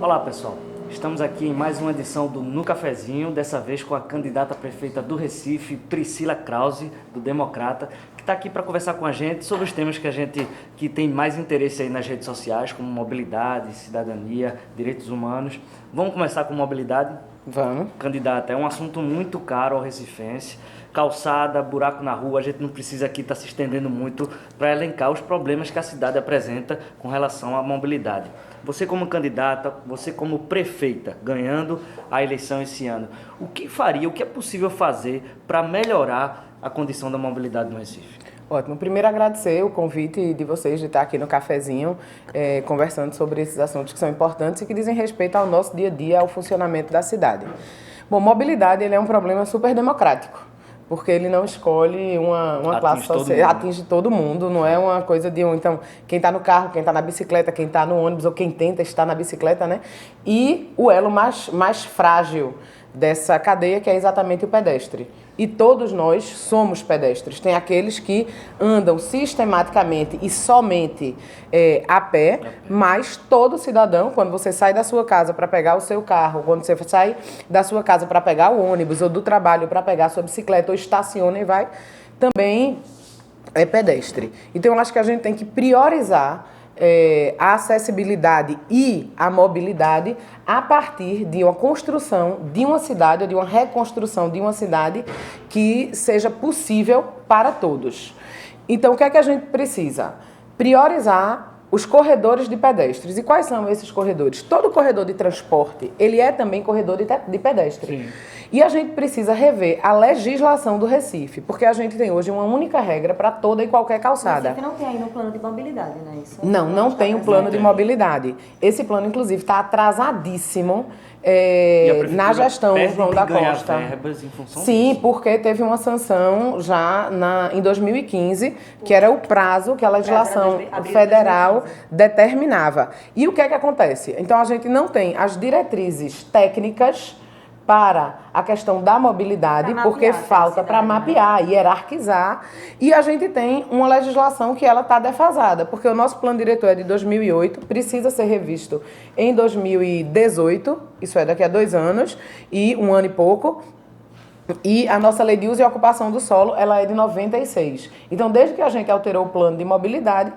Olá pessoal, estamos aqui em mais uma edição do No Cafezinho, dessa vez com a candidata a prefeita do Recife, Priscila Krause, do Democrata, que está aqui para conversar com a gente sobre os temas que tem mais interesse aí nas redes sociais, como mobilidade, cidadania, direitos humanos. Vamos começar com mobilidade? Vamos. Candidata, é um assunto muito caro ao recifense. Calçada, buraco na rua, a gente não precisa aqui estar se estendendo muito para elencar os problemas que a cidade apresenta com relação à mobilidade. Você como candidata, você como prefeita, ganhando a eleição esse ano, o que é possível fazer para melhorar a condição da mobilidade no Recife? Ótimo. Primeiro, agradecer o convite de vocês de estar aqui no cafezinho, conversando sobre esses assuntos que são importantes e que dizem respeito ao nosso dia a dia, ao funcionamento da cidade. Bom, mobilidade ele é um problema super democrático, porque ele não escolhe uma classe social, atinge todo mundo, não é uma coisa de então, quem está no carro, quem está na bicicleta, quem está no ônibus ou quem tenta estar na bicicleta, né? E o elo mais frágil dessa cadeia, que é exatamente o pedestre. E todos nós somos pedestres. Tem aqueles que andam sistematicamente e somente a pé, mas todo cidadão, quando você sai da sua casa para pegar o seu carro, quando você sai da sua casa para pegar o ônibus ou do trabalho para pegar a sua bicicleta ou estaciona e vai, também é pedestre. Então, eu acho que a gente tem que priorizar a acessibilidade e a mobilidade a partir de uma construção de uma cidade, ou de uma reconstrução de uma cidade que seja possível para todos. Então, o que é que a gente precisa? Priorizar os corredores de pedestres. E quais são esses corredores? Todo corredor de transporte, ele é também corredor de pedestre. Sim. E a gente precisa rever a legislação do Recife, porque a gente tem hoje uma única regra para toda e qualquer calçada. O Recife não tem aí no plano de mobilidade, né? Isso não tem um plano de mobilidade. Esse plano, inclusive, está atrasadíssimo na gestão João da Costa. Verbas em função Sim, disso. porque teve uma sanção já em 2015, que era o prazo que a legislação federal determinava. E o que é que acontece? Então, a gente não tem as diretrizes técnicas para a questão da mobilidade, porque falta para mapear, hierarquizar, e a gente tem uma legislação que ela está defasada, porque o nosso plano diretor é de 2008, precisa ser revisto em 2018, isso é daqui a 2 anos, e 1 ano e pouco, e a nossa lei de uso e ocupação do solo, ela é de 96. Então, desde que a gente alterou o plano de mobilidade,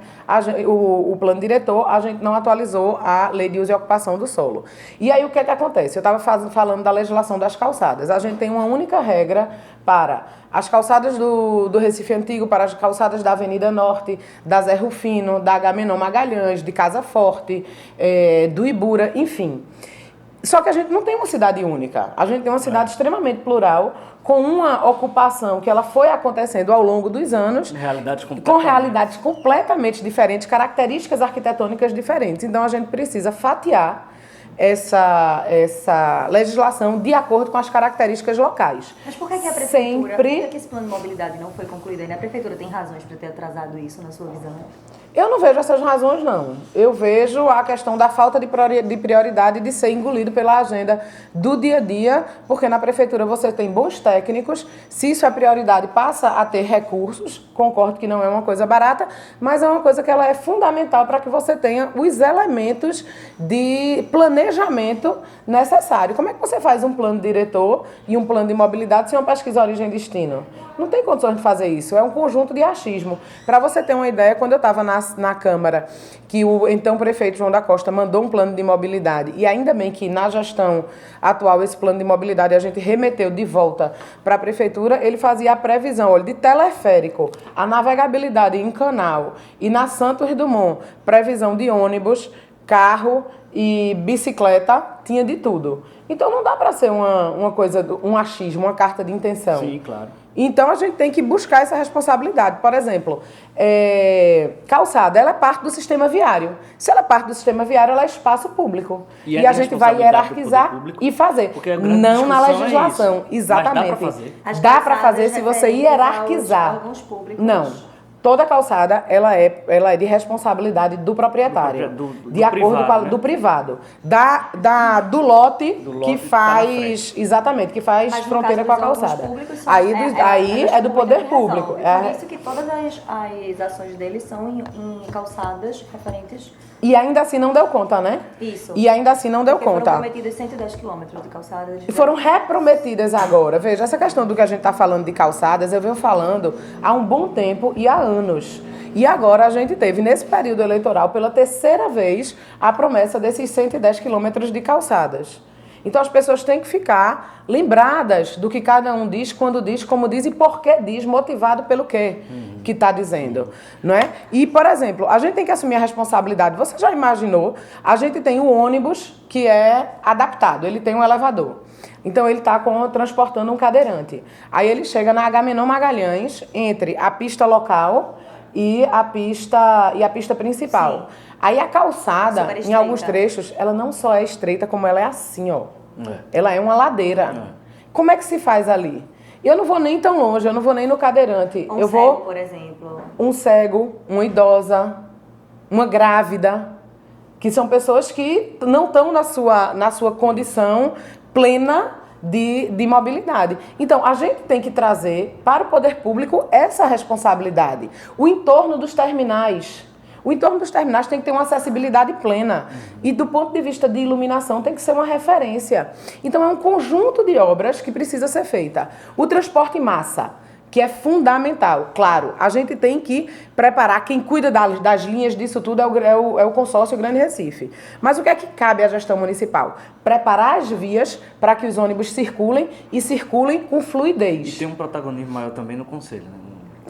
o plano diretor, a gente não atualizou a lei de uso e ocupação do solo. E aí, o que é que acontece? Eu estava falando da legislação das calçadas. A gente tem uma única regra para as calçadas do Recife Antigo, para as calçadas da Avenida Norte, da Zé Rufino, da Agamenon Magalhães, de Casa Forte, do Ibura, enfim. Só que a gente não tem uma cidade única, a gente tem uma cidade extremamente plural, com uma ocupação que ela foi acontecendo ao longo dos anos, com realidades completamente diferentes, características arquitetônicas diferentes. Então a gente precisa fatiar essa legislação de acordo com as características locais. Mas por que a prefeitura, por que esse plano de mobilidade não foi concluído ainda? A prefeitura tem razões para ter atrasado isso, na sua visão? Eu não vejo essas razões, não. Eu vejo a questão da falta de prioridade de ser engolido pela agenda do dia a dia, porque na prefeitura você tem bons técnicos, se isso é prioridade, passa a ter recursos, concordo que não é uma coisa barata, mas é uma coisa que ela é fundamental para que você tenha os elementos de planejamento necessário. Como é que você faz um plano diretor e um plano de mobilidade sem uma pesquisa origem e destino? Não tem condições de fazer isso, é um conjunto de achismo. Para você ter uma ideia, quando eu estava na Câmara, que o então prefeito João da Costa mandou um plano de mobilidade, e ainda bem que na gestão atual esse plano de mobilidade a gente remeteu de volta para a prefeitura, ele fazia a previsão, olha, de teleférico, a navegabilidade em canal, e na Santos Dumont, previsão de ônibus, carro e bicicleta, tinha de tudo. Então não dá para ser uma coisa, um achismo, uma carta de intenção. Sim, claro. Então, a gente tem que buscar essa responsabilidade. Por exemplo, calçada, ela é parte do sistema viário. Se ela é parte do sistema viário, ela é espaço público. E a gente vai hierarquizar e fazer. Não na legislação. Exatamente. Mas dá para fazer. Dá para fazer se você hierarquizar. Alguns públicos. Não. Toda calçada, ela é de responsabilidade do proprietário, de acordo privado, com né? do privado, do lote que tá faz, exatamente, que faz Mas no fronteira caso com a dos órgãos calçada. públicos, são- Aí é do poder público. Por isso que todas as ações deles são em calçadas referentes. E ainda assim não deu conta, né? Isso. E ainda assim não deu Porque conta. foram prometidos 110 quilômetros de calçadas. E foram reprometidas agora. Veja, essa questão do que a gente está falando de calçadas, eu venho falando há um bom tempo e há anos. E agora a gente teve, nesse período eleitoral, pela terceira vez, a promessa desses 110 quilômetros de calçadas. Então as pessoas têm que ficar lembradas do que cada um diz, quando diz, como diz e por que diz, motivado pelo quê que está dizendo, não é? E, por exemplo, a gente tem que assumir a responsabilidade. Você já imaginou? A gente tem o ônibus que é adaptado, ele tem um elevador. Então ele está transportando um cadeirante. Aí ele chega na Agamenon Magalhães, entre a pista local e a pista principal. Sim. Aí a calçada, em alguns trechos, ela não só é estreita, como ela é assim, ó. Ela é uma ladeira. Como é que se faz ali? Eu não vou nem tão longe, eu não vou nem no cadeirante. Um cego, por exemplo. Um cego, uma idosa, uma grávida, que são pessoas que não estão na sua condição plena de mobilidade. Então, a gente tem que trazer para o poder público essa responsabilidade. O entorno dos terminais. O entorno dos terminais tem que ter uma acessibilidade plena. E do ponto de vista de iluminação tem que ser uma referência. Então é um conjunto de obras que precisa ser feita. O transporte em massa, que é fundamental. Claro, a gente tem que preparar, quem cuida das linhas disso tudo é o consórcio Grande Recife. Mas o que é que cabe à gestão municipal? Preparar as vias para que os ônibus circulem e circulem com fluidez. E tem um protagonismo maior também no conselho, né?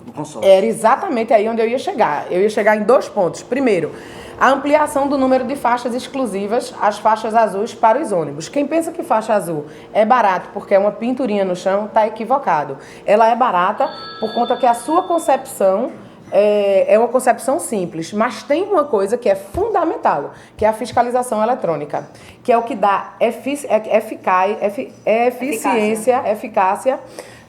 No consórcio. Era exatamente aí onde eu ia chegar. Eu ia chegar em 2 pontos. Primeiro, a ampliação do número de faixas exclusivas, as faixas azuis para os ônibus. Quem pensa que faixa azul é barato porque é uma pinturinha no chão, está equivocado. Ela é barata por conta que a sua concepção é uma concepção simples, mas tem uma coisa que é fundamental, que é a fiscalização eletrônica, que é o que dá eficácia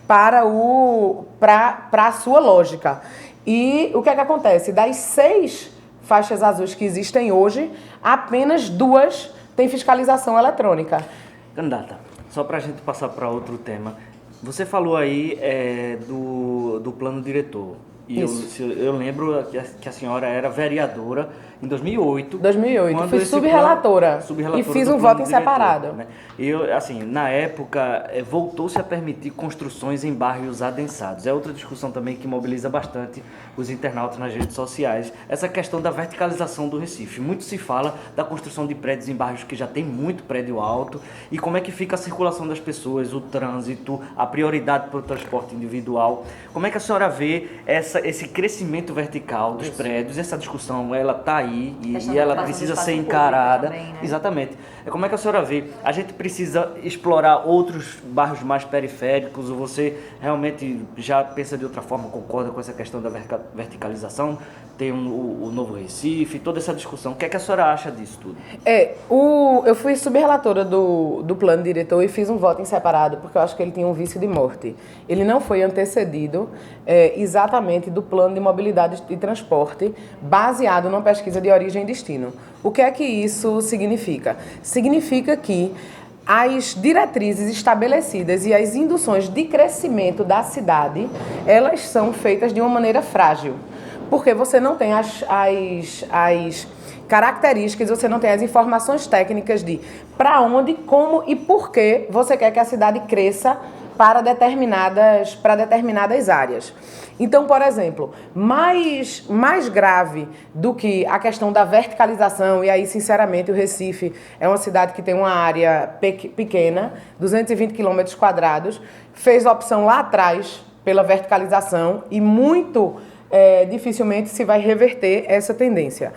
para a sua lógica. E o que é que acontece? Das 6 faixas azuis que existem hoje, apenas 2 têm fiscalização eletrônica. Candidata, só para a gente passar para outro tema, você falou aí do plano diretor. E eu lembro que a senhora era vereadora em 2008. 2008, fui subrelatora e fiz um voto em separado. Né? Eu, assim, na época, voltou-se a permitir construções em bairros adensados. É outra discussão também que mobiliza bastante os internautas nas redes sociais. Essa questão da verticalização do Recife. Muito se fala da construção de prédios em bairros que já tem muito prédio alto. E como é que fica a circulação das pessoas, o trânsito, a prioridade para o transporte individual. Como é que a senhora vê esse crescimento vertical dos prédios? Essa discussão, ela está aí e ela precisa ser encarada. Também, né? Exatamente. Como é que a senhora vê? A gente precisa explorar outros bairros mais periféricos, ou você realmente já pensa de outra forma, concorda com essa questão da verticalização? Tem o Novo Recife, toda essa discussão. O que é que a senhora acha disso tudo? Eu fui subrelatora do plano diretor e fiz um voto em separado, porque eu acho que ele tinha um vício de morte. Ele não foi antecedido exatamente do plano de mobilidade e transporte, baseado numa pesquisa de origem e destino. O que é que isso significa? Significa que as diretrizes estabelecidas e as induções de crescimento da cidade, elas são feitas de uma maneira frágil. Porque você não tem as características, você não tem as informações técnicas de para onde, como e por que você quer que a cidade cresça para determinadas áreas. Então, por exemplo, mais grave do que a questão da verticalização, e aí, sinceramente, o Recife é uma cidade que tem uma área pequena, 220 km², fez a opção lá atrás pela verticalização e muito dificilmente se vai reverter essa tendência.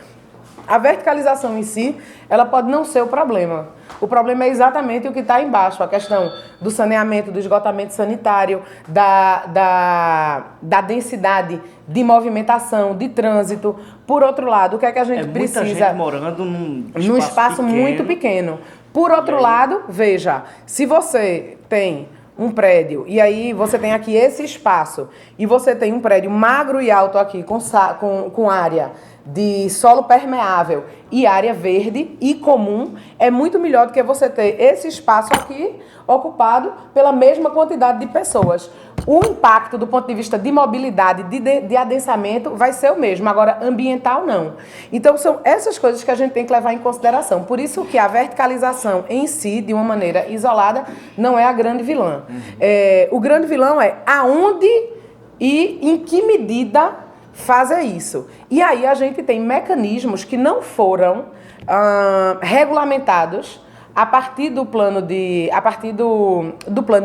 A verticalização em si, ela pode não ser o problema. O problema é exatamente o que está embaixo, a questão do saneamento, do esgotamento sanitário, da densidade de movimentação, de trânsito. Por outro lado, o que é que a gente precisa? Muita gente morando num espaço muito pequeno. Por outro lado, veja, se você tem um prédio, e aí você tem aqui esse espaço, e você tem um prédio magro e alto aqui, com área de solo permeável e área verde e comum, é muito melhor do que você ter esse espaço aqui ocupado pela mesma quantidade de pessoas. O impacto do ponto de vista de mobilidade, de adensamento, vai ser o mesmo, agora ambiental não. Então são essas coisas que a gente tem que levar em consideração. Por isso que a verticalização em si, de uma maneira isolada, não é a grande vilã. O grande vilão é aonde e em que medida fazer isso. E aí a gente tem mecanismos que não foram regulamentados a partir do plano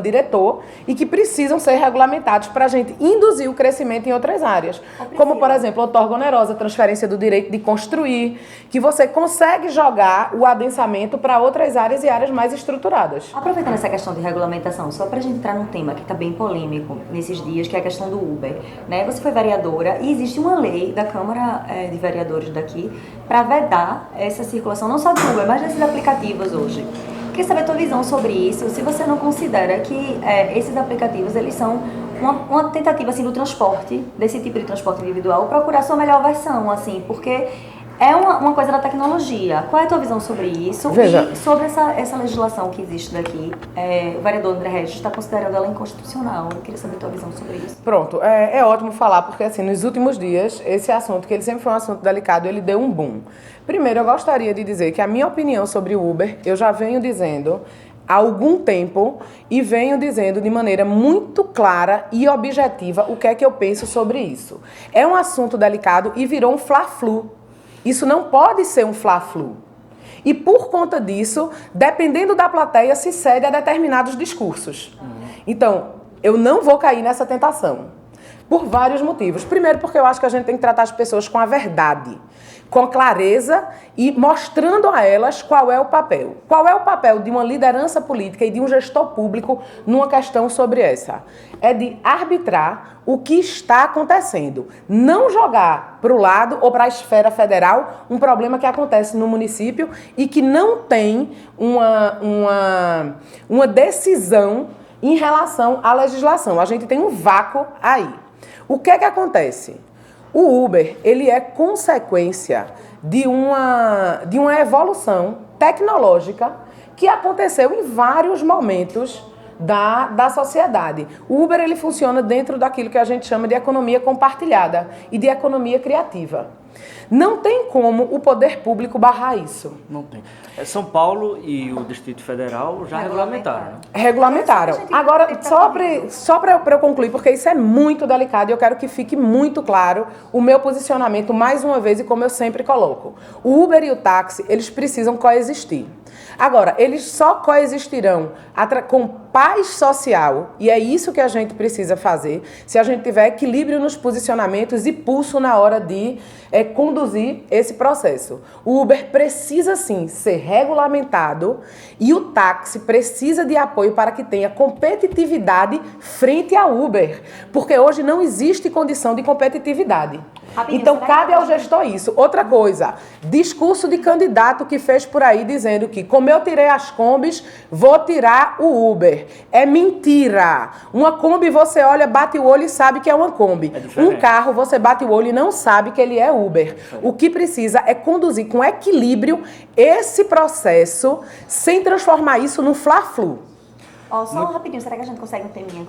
diretor e que precisam ser regulamentados para a gente induzir o crescimento em outras áreas. Como, por exemplo, a outorga onerosa, transferência do direito de construir, que você consegue jogar o adensamento para outras áreas e áreas mais estruturadas. Aproveitando essa questão de regulamentação, só para a gente entrar num tema que está bem polêmico nesses dias, que é a questão do Uber, né? Você foi vereadora e existe uma lei da Câmara de Vereadores daqui para vedar essa circulação, não só do Uber, mas desses aplicativos hoje. Queria saber a tua visão sobre isso, se você não considera que esses aplicativos, eles são uma tentativa, assim, do transporte, desse tipo de transporte individual, procurar sua melhor versão, assim, porque é uma coisa da tecnologia. Qual é a tua visão sobre isso? Veja. E sobre essa legislação que existe daqui, o vereador André Regis está considerando ela inconstitucional. Eu queria saber a tua visão sobre isso. Pronto, é ótimo falar, porque assim, nos últimos dias, esse assunto, que ele sempre foi um assunto delicado, ele deu um boom. Primeiro, eu gostaria de dizer que a minha opinião sobre o Uber, eu já venho dizendo há algum tempo e venho dizendo de maneira muito clara e objetiva o que é que eu penso sobre isso. É um assunto delicado e virou um fla-flu. Isso não pode ser um fla-flu. E por conta disso, dependendo da plateia, se cede a determinados discursos. Então, eu não vou cair nessa tentação. Por vários motivos. Primeiro, porque eu acho que a gente tem que tratar as pessoas com a verdade, com clareza e mostrando a elas qual é o papel. Qual é o papel de uma liderança política e de um gestor público numa questão sobre essa? É de arbitrar o que está acontecendo. Não jogar para o lado ou para a esfera federal um problema que acontece no município e que não tem uma decisão em relação à legislação. A gente tem um vácuo aí. O que é que acontece? O Uber, ele é consequência de uma evolução tecnológica que aconteceu em vários momentos da sociedade. O Uber, ele funciona dentro daquilo que a gente chama de economia compartilhada e de economia criativa. Não tem como o poder público barrar isso. Não tem. São Paulo e o Distrito Federal já regulamentaram. Né? Regulamentaram. Agora, só para eu concluir, porque isso é muito delicado e eu quero que fique muito claro o meu posicionamento mais uma vez e como eu sempre coloco. O Uber e o táxi, eles precisam coexistir. Agora, eles só coexistirão com paz social, e é isso que a gente precisa fazer, se a gente tiver equilíbrio nos posicionamentos e pulso na hora de conduzir esse processo. O Uber precisa, sim, ser regulamentado e o táxi precisa de apoio para que tenha competitividade frente ao Uber, porque hoje não existe condição de competitividade. Então, cabe ao gestor isso. Outra coisa, discurso de candidato que fez por aí dizendo que, como eu tirei as Kombis, vou tirar o Uber. É mentira. Uma Kombi você olha, bate o olho e sabe que é uma Kombi. Um carro você bate o olho e não sabe que ele é Uber. O que precisa é conduzir com equilíbrio esse processo sem transformar isso num fla-flu. Só rapidinho, será que a gente consegue um teminha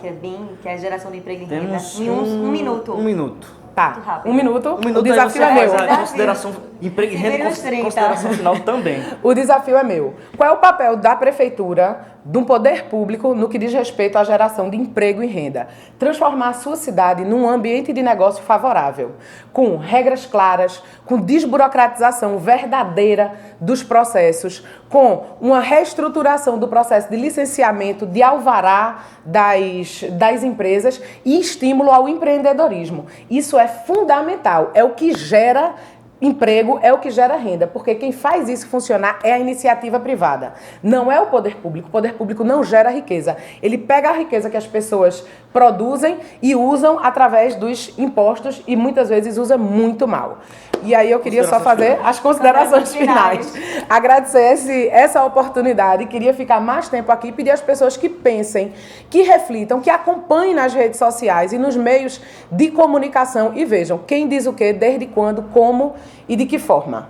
que é a geração de emprego e renda? Temos Em um minuto. Um minuto. Tá, um minuto. O desafio é meu. A consideração, emprego e renda, consideração final também. O desafio é meu. Qual é o papel da prefeitura, do poder público, no que diz respeito à geração de emprego e renda? Transformar a sua cidade num ambiente de negócio favorável, com regras claras, com desburocratização verdadeira dos processos, com uma reestruturação do processo de licenciamento, de alvará das empresas e estímulo ao empreendedorismo. Isso é fundamental, é o que gera emprego, é o que gera renda, porque quem faz isso funcionar é a iniciativa privada, não é o poder público. O poder público não gera riqueza, ele pega a riqueza que as pessoas produzem e usam através dos impostos e muitas vezes usa muito mal. E aí eu queria só fazer as considerações finais. Agradecer essa oportunidade, queria ficar mais tempo aqui e pedir às pessoas que pensem, que reflitam, que acompanhem nas redes sociais e nos meios de comunicação e vejam quem diz o quê, desde quando, como e de que forma.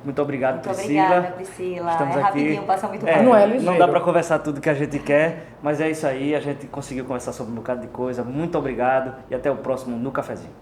Muito obrigado, Muito Priscila. obrigada, Priscila. Estamos é aqui. Rapidinho, passa muito rápido. Não é ligeiro. Não dá para conversar tudo que a gente quer, mas é isso aí. A gente conseguiu conversar sobre um bocado de coisa. Muito obrigado e até o próximo No Cafezinho.